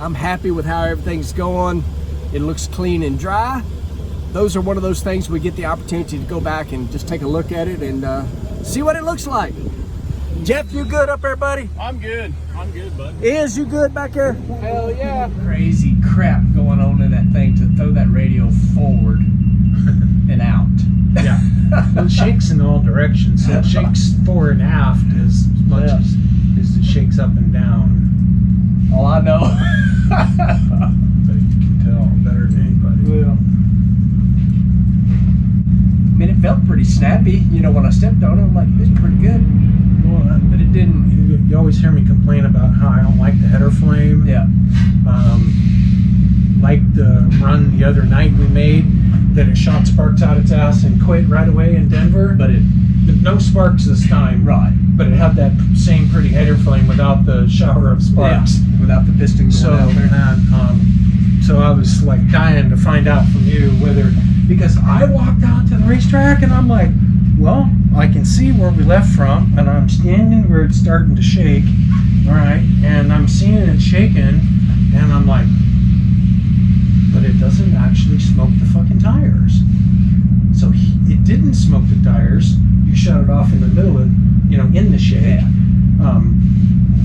I'm happy with how everything's going. It looks clean and dry. Those are one of those things we get the opportunity to go back and just take a look at it and see what it looks like. Jeff, you good up there, buddy? I'm good. I'm good, bud. Is you good back there? Hell yeah. Crazy crap going on in that thing to throw that radio forward and out. Yeah. Well, it shakes in all directions. So it shakes fore and aft as much as it shakes up and down. Oh, I know. But you can tell better than anybody. Well, I mean, it felt pretty snappy. You know, when I stepped on it, I'm like, this is pretty good. Well, But it didn't. you always hear me complain about how I don't like the header flame. Yeah. Like the run the other night we made, that it shot sparks out its ass and quit right away in Denver. But it. No sparks this time. Right. But it had that same pretty header flame without the shower of sparks. Yeah, without the piston going out there. And, so I was like dying to find out from you whether, because I walked out to the racetrack and I'm like, well, I can see where we left from, and I'm standing where it's starting to shake, all right, and I'm seeing it shaking, and I'm like, but it doesn't actually smoke the fucking tires. So it didn't smoke the tires. You shut it off in the middle of, in the shake. Yeah.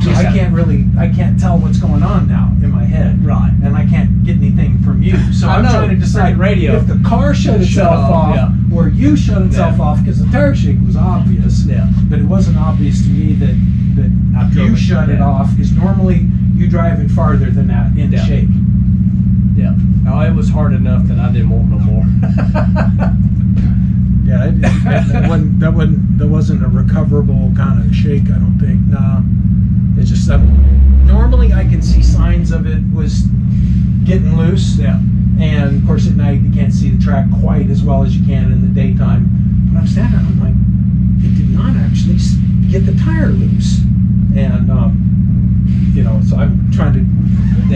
So I can't tell what's going on now in my head. Right. And I can't get anything from you. So I I'm know, trying to decide radio. if the car shut itself off or you shut itself off, because the tire shake was obvious. Yeah. But it wasn't obvious to me that you shut it off, because normally you drive it farther than that in the shake. Yeah. Oh, it was hard enough that I didn't want no more. Yeah, that wasn't a recoverable kind of shake, I don't think. No, it's just that normally I can see signs of it was getting loose. Yeah. And of course at night you can't see the track quite as well as you can in the daytime. But I'm standing there, I'm like, it did not actually get the tire loose. And so I'm trying to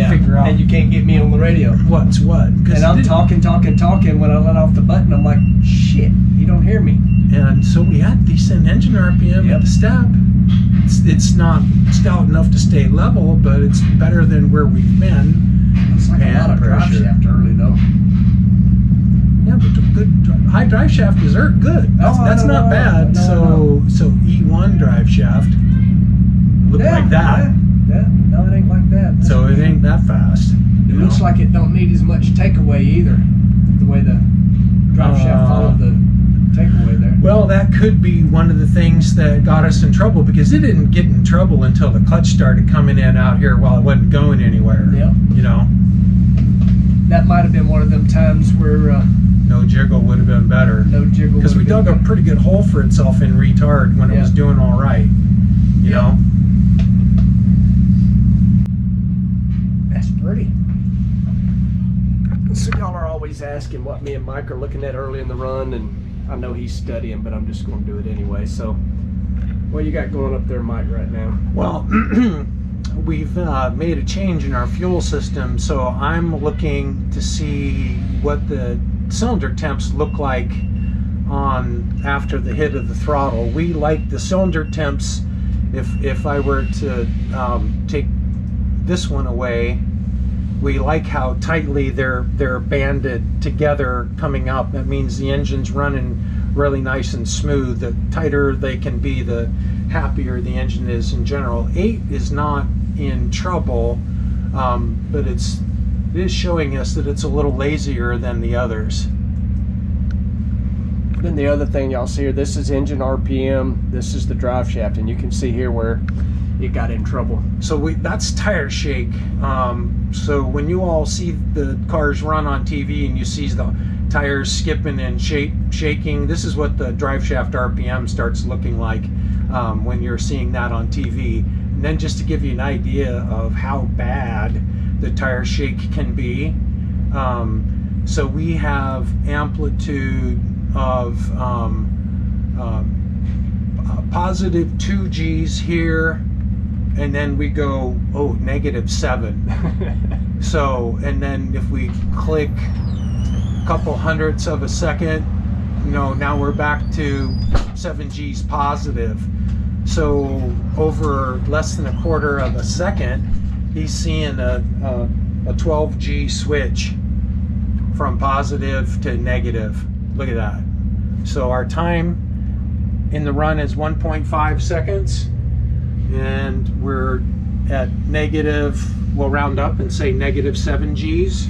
figure out. And you can't get me on the radio. What's what. And I'm talking. When I let off the button, I'm like, shit, you don't hear me. And so we had decent engine RPM at the step. It's not stout enough to stay level, but it's better than where we've been. It's like a lot of drive shaft early though. Yeah, but the good high drive shaft is good. That's not bad. So E1 drive shaft look like that. Yeah, no, it ain't like that. So it ain't that fast. It looks like it don't need as much takeaway either. The way the drive shaft followed the takeaway there. Well, that could be one of the things that got us in trouble, because it didn't get in trouble until the clutch started coming in out here while it wasn't going anywhere. Yep. That might have been one of them times where no jiggle would have been better. No jiggle. Because we dug a pretty good hole for itself in retard when it was doing all right. You know. That's pretty. So y'all are always asking what me and Mike are looking at early in the run, and I know he's studying, but I'm just going to do it anyway. So, what you got going up there, Mike, right now? Well, we've made a change in our fuel system, so I'm looking to see what the cylinder temps look like on after the hit of the throttle. We like the cylinder temps. If I were to take this one away, we like how tightly they're banded together coming up. That means the engine's running really nice and smooth. The tighter they can be, the happier the engine is in general. 8 is not in trouble, but it is showing us that it's a little lazier than the others. Then the other thing y'all see here, this is engine RPM, this is the drive shaft, and you can see here where it got in trouble. So that's tire shake. So when you all see the cars run on TV and you see the tires skipping and shaking, this is what the drive shaft RPM starts looking like when you're seeing that on TV. And then just to give you an idea of how bad the tire shake can be, so we have amplitude of positive 2 G's here, and then we go -7. So, and then if we click a couple hundredths of a second, now we're back to 7 G's positive. So over less than a quarter of a second, he's seeing a 12G switch from positive to negative. Look at that. So our time in the run is 1.5 seconds, and we're at negative, we'll round up and say negative 7 Gs.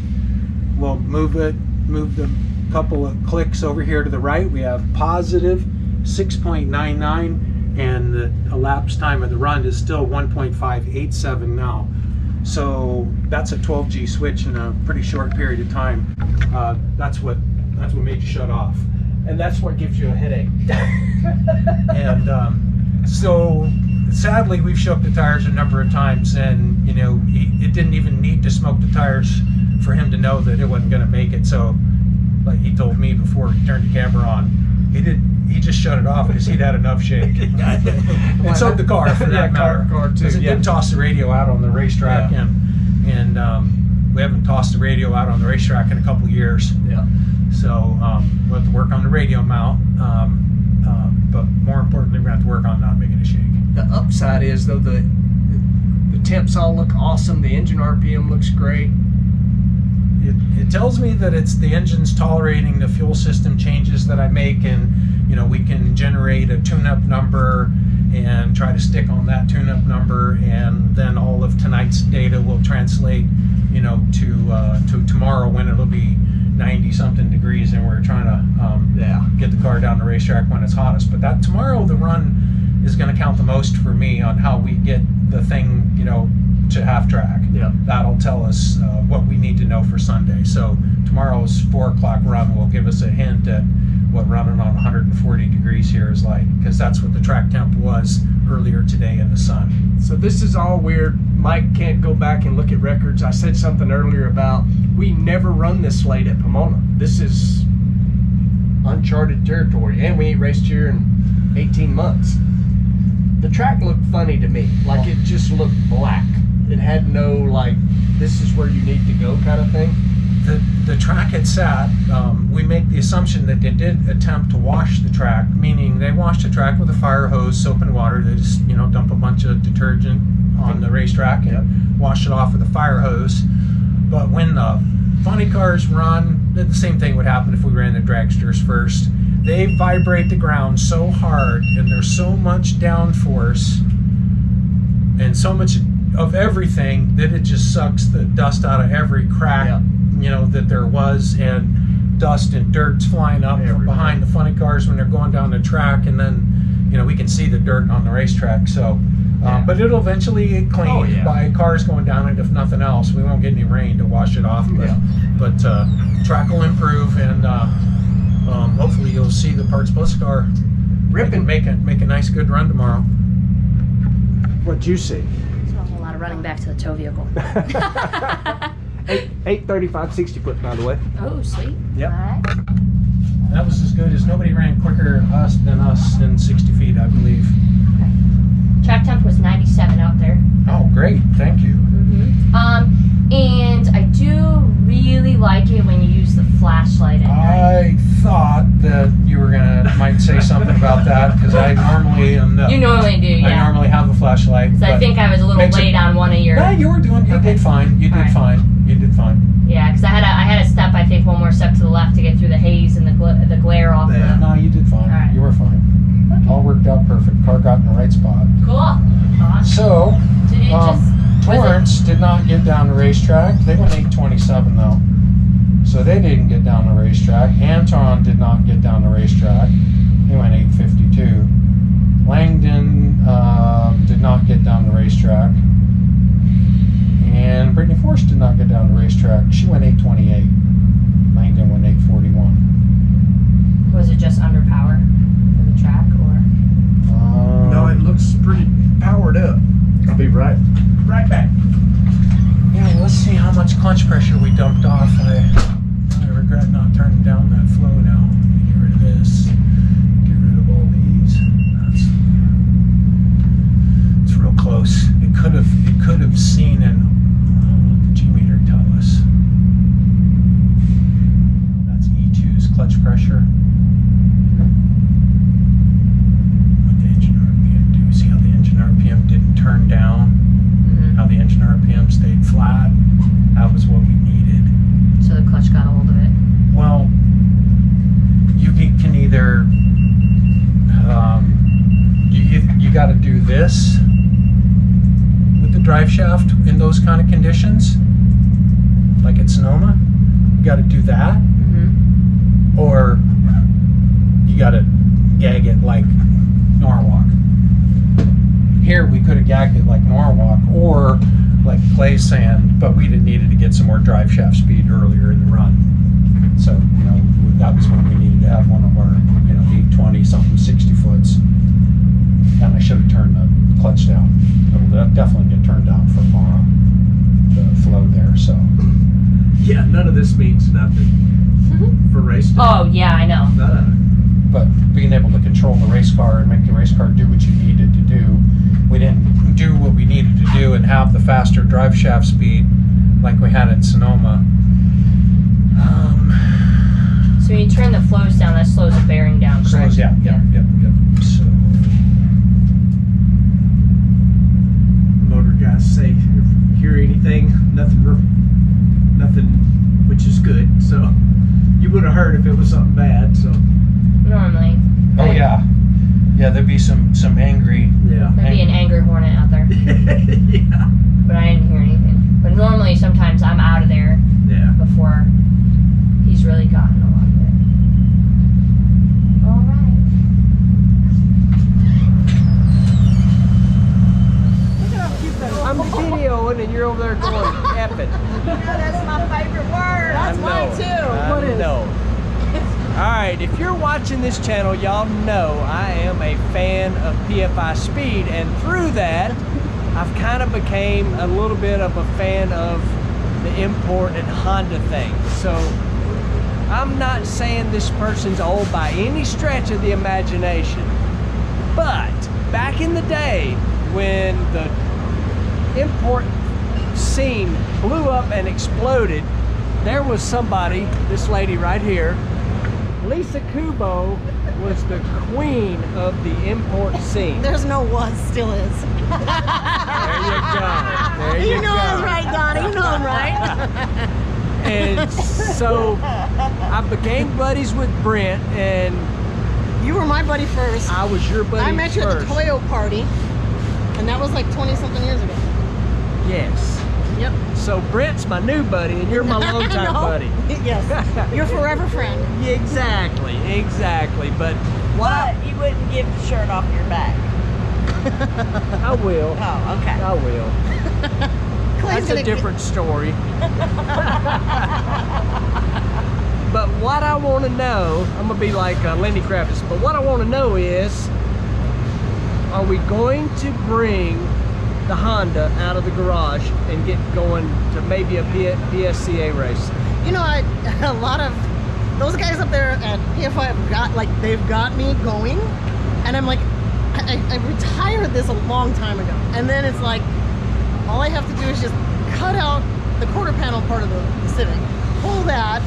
We'll move the couple of clicks over here to the right. We have positive 6.99, and the elapsed time of the run is still 1.587 now. So that's a 12G switch in a pretty short period of time. That's what made you shut off. And that's what gives you a headache. And so sadly, we've shook the tires a number of times, and you know, it didn't even need to smoke the tires for him to know that it wasn't going to make it. So, like he told me before he turned the camera on, he just shut it off because he'd had enough shake. And so did the car, for that matter. Car too. Because it did toss the radio out on the racetrack, and we haven't tossed the radio out on the racetrack in a couple years. Yeah. So we'll have to work on the radio mount, but more importantly, we're going to have to work on not making it shake. The upside is, though, the temps all look awesome. The engine RPM looks great. It tells me that it's the engine's tolerating the fuel system changes that I make, and you know, we can generate a tune-up number and try to stick on that tune-up number, and then all of tonight's data will translate, you know, to tomorrow when it'll be 90-something degrees, and we're trying to get the car down the racetrack when it's hottest. But that tomorrow, the run is going to count the most for me on how we get the thing, you know, to half track. Yeah. That'll tell us what we need to know for Sunday. So tomorrow's 4 o'clock run will give us a hint at what running on 140 degrees here is like, because that's what the track temp was earlier today in the sun. So this is all weird. Mike can't go back and look at records. I said something earlier about we never run this late at Pomona. This is uncharted territory, and we ain't raced here in 18 months. The track looked funny to me. Like, it just looked black. It had no, like, this is where you need to go kind of thing. The track had sat. We make the assumption that they did attempt to wash the track, meaning they washed the track with a fire hose, soap and water. They just, you know, dump a bunch of detergent on the racetrack and wash it off with a fire hose. But when the funny cars run, the same thing would happen if we ran the dragsters first. They vibrate the ground so hard, and there's so much downforce and so much of everything that it just sucks the dust out of every crack, you know, that there was, and dust and dirt's flying up from behind the funny cars when they're going down the track, and then, you know, we can see the dirt on the racetrack. So, but it'll eventually get cleaned by cars going down it, if nothing else. We won't get any rain to wash it off, but track will improve, and hopefully you'll see the Parts Plus car ripping, make a nice good run tomorrow. What'd you see? So a whole lot of running back to the tow vehicle. 835 60 foot, by the way. Oh, sweet. Yep. All right. That was as good as nobody ran quicker than us in 60 feet, I believe. Okay. Track temp was 97 out there. Oh, great. Thank you. And I do really like it when you use the flashlight at night. I thought that you were might say something about that, because I normally am. You normally do, yeah. I normally have a flashlight. Because I think I was a little late on one of your. No, you were doing. You did fine. You did fine. You did fine. Yeah, because I had a step. I think one more step to the left to get through the haze and the glare off. No, you did fine. All right. You were fine. Okay. All worked out perfect. Car got in the right spot. Cool. Awesome. So, Did it Torrance did not get down the racetrack. They went 827 though. So they didn't get down the racetrack. Anton did not get down the racetrack. He went 852. Langdon did not get down the racetrack. And Brittany Force did not get down the racetrack. She went 828. Langdon went 841. Was it just under power for the track, or? No, it looks pretty powered up. I'll be right back. Yeah, let's see how much clutch pressure we dumped off. I regret not turning down that flow now. Get rid of this. Get rid of all these. It's real close. It could have seen an. What did the G-meter tell us? That's E2's clutch pressure. What the engine RPM do? See how the engine RPM didn't turn down? How the engine RPM's in those kind of conditions, like at Sonoma, you got to do that, or you got to gag it like Norwalk. Here we could have gagged it like Norwalk or like clay sand, but we needed to get some more drive shaft speed earlier in the run. So, you know, that was when we needed to have one of our, you know, 820 something 60 foots. And I should have turned the clutch down. It'll definitely get turned down for tomorrow, the flow there. So Yeah, none of this means nothing for race day. Oh, yeah, I know. but being able to control the race car and make the race car do what you needed to do, we didn't do what we needed to do and have the faster drive shaft speed like we had at Sonoma. So when you turn the flows down, that slows the bearing down, correct? Yeah. So Motor guys say, if you hear anything, nothing, which is good. So you would have heard if it was something bad. So Normally. oh yeah, there'd be some angry. yeah, There'd be an angry hornet out there. yeah, But I didn't hear anything. But normally, sometimes I'm out of there yeah. before he's really gotten a lot of it. All right. Look at how cute that is. I'm videoing and you're over there going effing. That's my favorite word. That's mine too. What is? Alright, if you're watching this channel, y'all know I am a fan of PFI Speed, and through that, I've kind of became a little bit of a fan of the import and Honda thing. So, I'm not saying this person's old by any stretch of the imagination, but back in the day when the import scene blew up and exploded, there was somebody, this lady right here, Lisa Kubo, was the queen of the import scene. There's no was, still is. There you go. There you You know go. I'm right, Donnie. You know I'm right. And so I became buddies with Brent, and You were my buddy first. I was your buddy I met you at the first. Toyo party, and that was like 20-something years ago. Yes. Yep. So Brent's my new buddy, and you're my longtime No. buddy. Yes. Your forever friend. Yeah, exactly. But what But you wouldn't give the shirt off your back. I will. Oh, okay. I will. Clay's That's a different story. But what I want to know, I'm going to be like Lenny Kravitz, but what I want to know is, are we going to bring the Honda out of the garage and get going to maybe a PSCA race? You know, a lot of those guys up there at PFI have they've got me going, and I'm like, I retired this a long time ago, and then it's like, all I have to do is just cut out the quarter panel part of the Civic, pull that,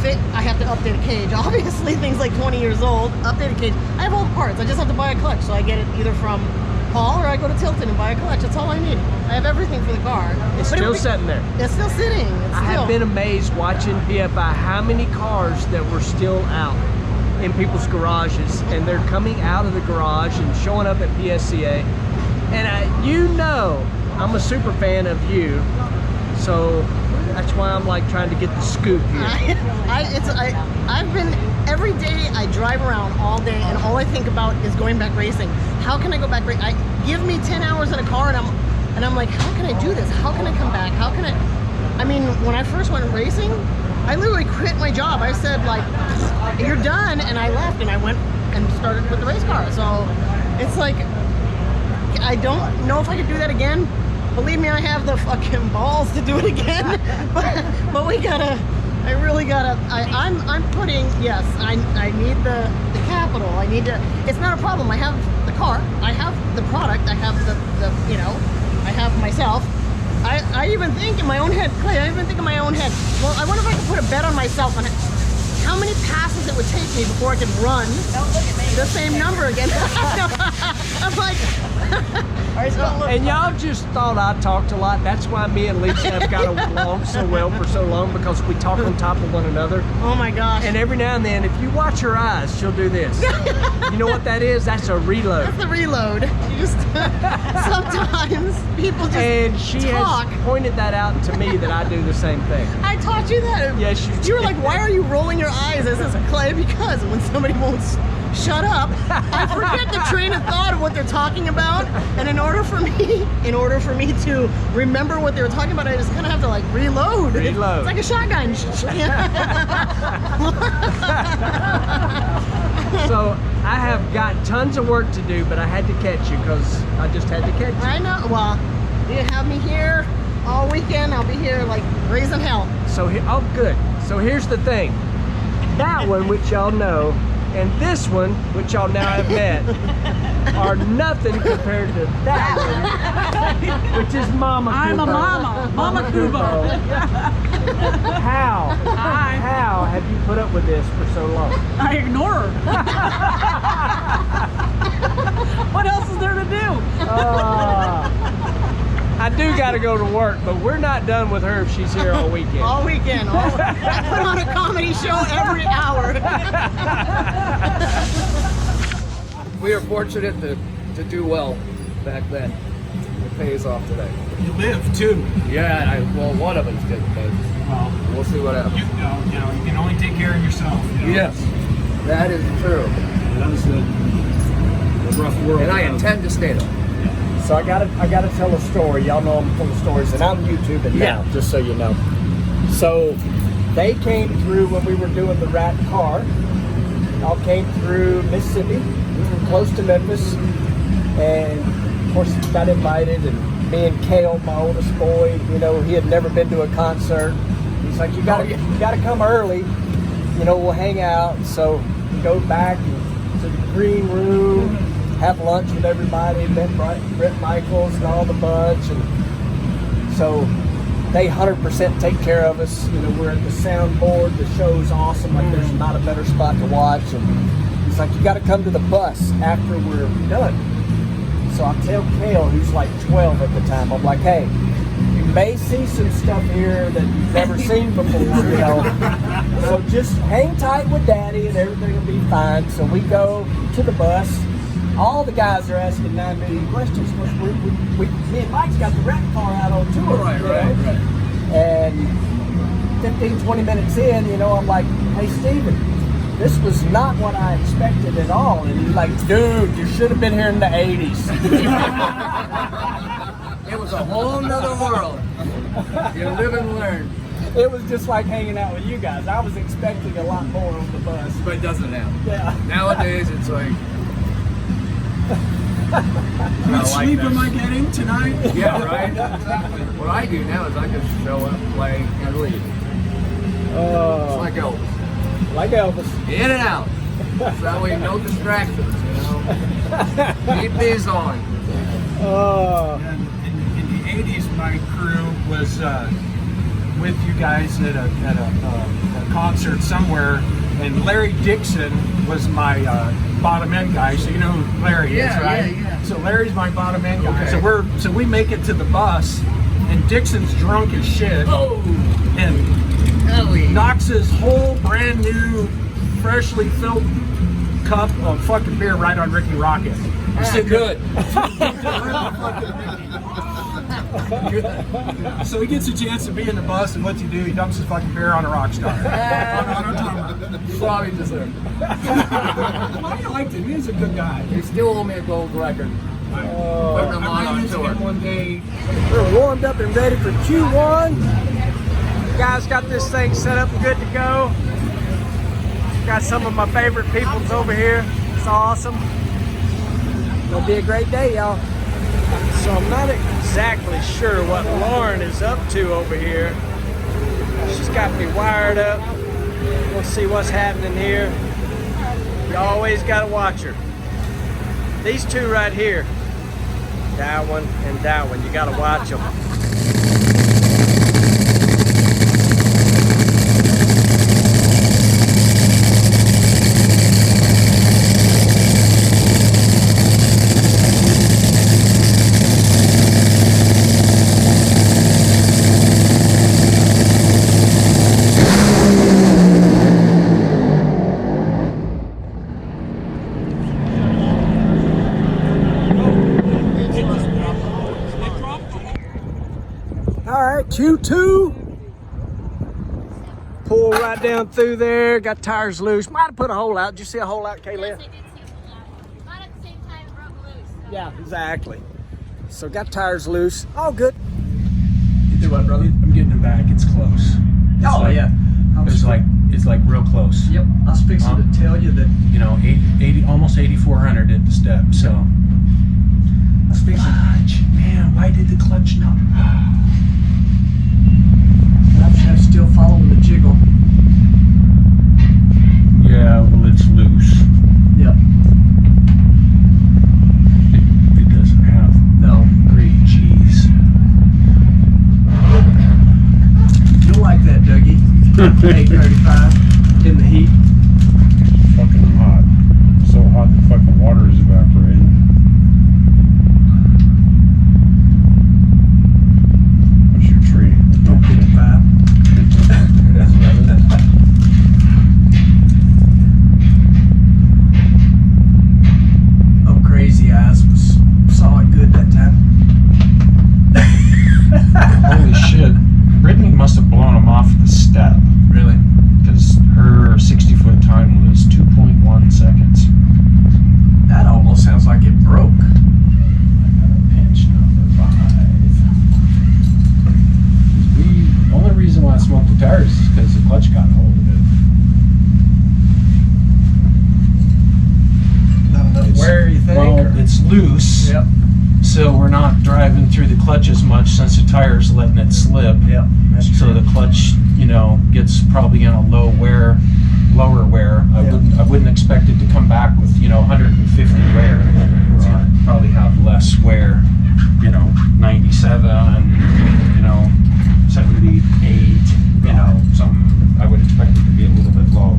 I have to update a cage, obviously things like 20 years old, update a cage, I have all the parts, I just have to buy a clutch, so I get it either from Paul or I go to Tilton and buy a clutch. That's all I need. I have everything for the car. It's But still sitting there. It's still sitting. I have been amazed watching PFI how many cars that were still out in people's garages, and they're coming out of the garage and showing up at PSCA. And you know, I'm a super fan of you, so that's why I'm like trying to get the scoop here. I've been, every day I drive around all day and all I think about is going back racing. How can I go back racing? Give me 10 hours in a car and I'm like, how can I do this? How can I come back? How can I mean, when I first went racing, I literally quit my job. I said like, you're done, and I left and I went and started with the race car. So it's like, I don't know if I could do that again. Believe me, I have the fucking balls to do it again. but we gotta, I really gotta, I'm putting, yes, I need the capital. I need to, it's not a problem. I have the car, I have the product, I have the you know, I have myself. I even think in my own head, Clay, I even think in my own head, well, I wonder if I could put a bet on myself on how many passes it would take me before I could run the same number again. I'm like, Or it's gonna look And y'all just thought I talked a lot. That's why me and Lisa have got along so well for so long, because we talk on top of one another. Oh my gosh. And every now and then, if you watch her eyes, she'll do this. You know what that is? That's a reload. That's the reload. You just sometimes people just And she talk. has pointed that out to me that I do the same thing. I taught you that. Yes, you You were did. like, why are you rolling your eyes? I says, Clay, because when somebody won't shut up, I forget the train of thought of what they're talking about. And in order for me to remember what they were talking about, I just kind of have to like reload. Reload. It's like a shotgun. So I have got tons of work to do, but I had to catch you because I just had to catch you. I know. Well, you have me here all weekend. I'll be here like raising hell. So oh, good. So here's the thing. That one, which y'all know, and this one, which y'all now have met, are nothing compared to that one, which is Mama Kubo. I'm a mama. Mama Kubo. How? Hi. How have you put up with this for so long? I ignore her. What else is there to do? I do got to go to work, but we're not done with her if she's here all weekend. All weekend. I put on a comedy show every hour. We are fortunate to do well back then. It pays off today. You live too. Yeah, well, one of us did, but Well, we'll see what happens. you can only take care of yourself. Yes, that is true. That was the rough world. And I intend to stay though. So I gotta tell a story. Y'all know I'm full of stories, and I'm YouTubing now, just so you know. So they came through when we were doing the rat car. Y'all came through Mississippi. We were close to Memphis, and of course got invited. And me and Kale, my oldest boy, you know, he had never been to a concert. He's like, you gotta come early. You know, we'll hang out. So we go back to the green room, have lunch with everybody, met Brett Michaels and all the bunch, and so they 100% take care of us. You know, we're at the soundboard, the show's awesome, like there's not a better spot to watch, and he's like, you gotta come to the bus after we're done. So I tell Kale, who's like 12 at the time, I'm like, hey, you may see some stuff here that you've never seen before, you know, so just hang tight with Daddy and everything will be fine. So we go to the bus. All the guys are asking 9 million questions. Me and Mike's got the rat car out on tour. Right. And 15, 20 minutes in, you know, I'm like, hey, Steven, this was not what I expected at all. And he's like, dude, you should have been here in the 80s. It was a whole nother world. You live and learn. It was just like hanging out with you guys. I was expecting a lot more on the bus. But it doesn't now. Yeah. Nowadays, it's like. What sleep am I getting tonight? Yeah, right? Exactly. What I do now is I just show up, play, and leave. It's like Elvis. Like Elvis. In and out. So that way, no distractions, you know? Keep these on. In the 80s, my crew was with you guys at a concert somewhere, and Larry Dixon was my bottom end guy. So you know who Larry is, right? Yeah. So Larry's my bottom end guy. Okay. So we make it to the bus, and Dixon's drunk as shit, Oh! and Ellie. knocks his whole brand new, freshly filled cup of fucking beer right on Ricky Rocket. Good. So he gets a chance to be in the bus, and what's he do? He dumps his fucking beer on a rock star. on a drummer. Probably deserved. I liked him. He was a good guy. They still owe me a gold record. Putting them on I tour. one day. We're warmed up and ready for Q1. Guys got this thing set up and good to go. Got some of my favorite peoples over here. It's awesome. It'll be a great day, y'all. So I'm not exactly sure what Lauren is up to over here. She's got me wired up. We'll see what's happening here. You always gotta watch her. These two right here, that one and that one, you gotta watch them. pull right down through there. Got tires loose. Might have put a hole out. Did you see a hole out, Kayla? But at the same time, it broke loose. So. Yeah, exactly. So got tires loose. All good. You do what, brother? I'm getting it back. It's close. Yeah. It's like real close. Yep. I was fixing to tell you that. You know, 80 almost 8,400 at the step. So. I was fixing. Man, why did the clutch not? I'm still following the jiggle. Yeah, well, it's loose. Yep. It doesn't have No. great G's. You'll like that, Dougie. 835 in the heat. Fucking hot. So hot the fucking water is evaporating. What's your tree? 55. Oh, Crazy Eyes saw it good that time. Holy shit. Brittany must have blown him off the step. Really? Because her 60-foot time was 2.1 seconds. That almost sounds like it broke. I got a pinch number 5. The only reason why I smoked the tires is because the clutch got hold of it. Not enough wear, you think? Well, or- it's loose. Yep. So we're not driving through the clutch as much since the tire's letting it slip. Yep. That's So true. the clutch, you know, gets probably in a lower wear. I Yeah. wouldn't expect it to come back with, you know, 150 wear. It's gonna probably have less wear, you know, 97, you know, 78, you know, something. I would expect it to be a little bit low.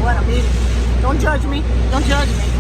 What? I'm eating. Don't judge me. Don't judge me.